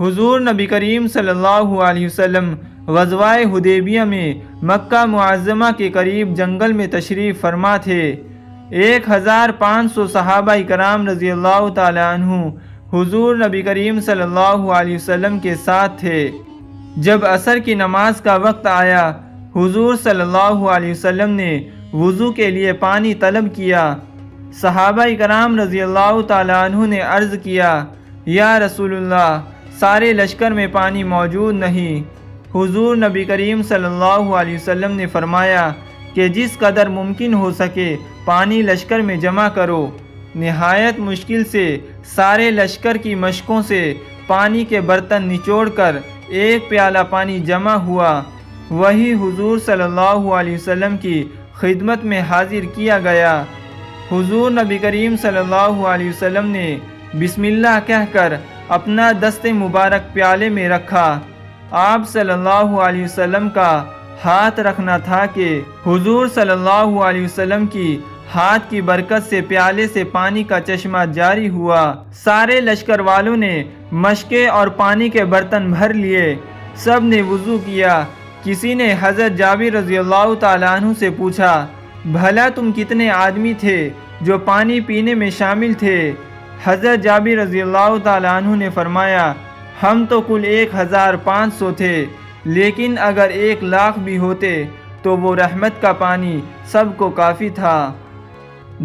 حضور نبی کریم صلی اللہ علیہ وسلم غزوہ حدیبیہ میں مکہ معظمہ کے قریب جنگل میں تشریف فرما تھے۔ 1500 صحابہ کرام رضی اللہ تعالی عنہ حضور نبی کریم صلی اللہ علیہ وسلم کے ساتھ تھے۔ جب عصر کی نماز کا وقت آیا، حضور صلی اللہ علیہ وسلم نے وضو کے لیے پانی طلب کیا۔ صحابہ کرام رضی اللہ تعالی عنہ نے عرض کیا، یا رسول اللہ، سارے لشکر میں پانی موجود نہیں۔ حضور نبی کریم صلی اللہ علیہ وسلم نے فرمایا کہ جس قدر ممکن ہو سکے پانی لشکر میں جمع کرو۔ نہایت مشکل سے سارے لشکر کی مشکوں سے پانی کے برتن نچوڑ کر ایک پیالہ پانی جمع ہوا، وہی حضور صلی اللہ علیہ وسلم کی خدمت میں حاضر کیا گیا۔ حضور نبی کریم صلی اللہ علیہ وسلم نے بسم اللہ کہہ کر اپنا دست مبارک پیالے میں رکھا۔ آپ صلی اللہ علیہ وسلم کا ہاتھ رکھنا تھا کہ حضور صلی اللہ علیہ وسلم کی ہاتھ کی برکت سے پیالے سے پانی کا چشمہ جاری ہوا۔ سارے لشکر والوں نے مشکے اور پانی کے برتن بھر لیے، سب نے وضو کیا۔ کسی نے حضرت جابر رضی اللہ تعالیٰ عنہ سے پوچھا، بھلا تم کتنے آدمی تھے جو پانی پینے میں شامل تھے؟ حضرت جابر رضی اللہ تعالیٰ عنہ نے فرمایا، ہم تو کل 1500 تھے، لیکن اگر 1,00,000 بھی ہوتے تو وہ رحمت کا پانی سب کو کافی تھا۔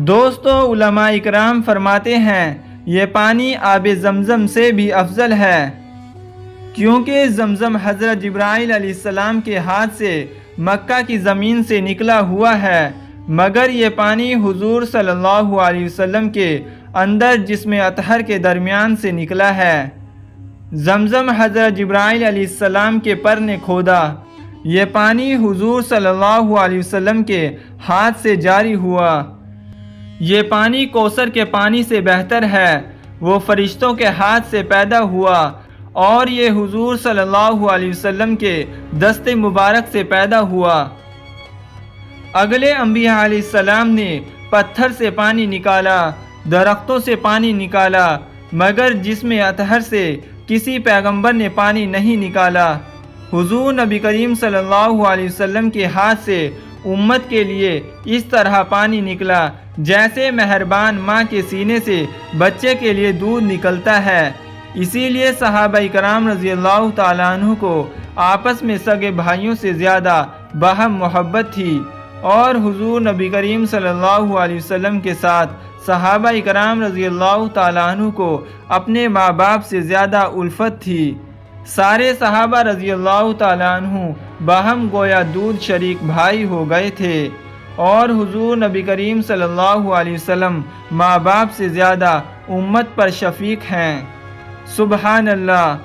دوستو، علماء اکرام فرماتے ہیں یہ پانی آب زمزم سے بھی افضل ہے، کیونکہ زمزم حضرت جبرائیل علیہ السلام کے ہاتھ سے مکہ کی زمین سے نکلا ہوا ہے، مگر یہ پانی حضور صلی اللہ علیہ وسلم کے اندر جسم اطہر کے درمیان سے نکلا ہے۔ زمزم حضرت جبرائیل علیہ السلام کے پر نے کھودا، یہ پانی حضور صلی اللہ علیہ وسلم کے ہاتھ سے جاری ہوا۔ یہ پانی کوثر کے پانی سے بہتر ہے، وہ فرشتوں کے ہاتھ سے پیدا ہوا، اور یہ حضور صلی اللہ علیہ وسلم کے دست مبارک سے پیدا ہوا۔ اگلے انبیاء علیہ السلام نے پتھر سے پانی نکالا، درختوں سے پانی نکالا، مگر جسم اطہر سے کسی پیغمبر نے پانی نہیں نکالا۔ حضور نبی کریم صلی اللہ علیہ وسلم کے ہاتھ سے امت کے لیے اس طرح پانی نکلا جیسے مہربان ماں کے سینے سے بچے کے لیے دودھ نکلتا ہے۔ اسی لیے صحابہ کرام رضی اللہ تعالیٰ عنہ کو آپس میں سگے بھائیوں سے زیادہ باہم محبت تھی، اور حضور نبی کریم صلی اللہ علیہ وسلم کے ساتھ صحابہ کرام رضی اللہ تعالیٰ عنہ کو اپنے ماں باپ سے زیادہ الفت تھی۔ سارے صحابہ رضی اللہ تعالیٰ عنہ باہم گویا دودھ شریک بھائی ہو گئے تھے، اور حضور نبی کریم صلی اللہ علیہ وسلم ماں باپ سے زیادہ امت پر شفیق ہیں۔ سبحان اللہ،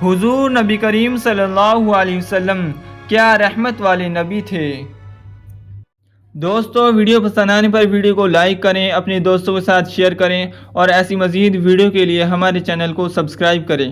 حضور نبی کریم صلی اللہ علیہ وسلم کیا رحمت والے نبی تھے۔ دوستو، ویڈیو پسند آنے پر ویڈیو کو لائک کریں، اپنے دوستوں کے ساتھ شیئر کریں، اور ایسی مزید ویڈیو کے لیے ہمارے چینل کو سبسکرائب کریں۔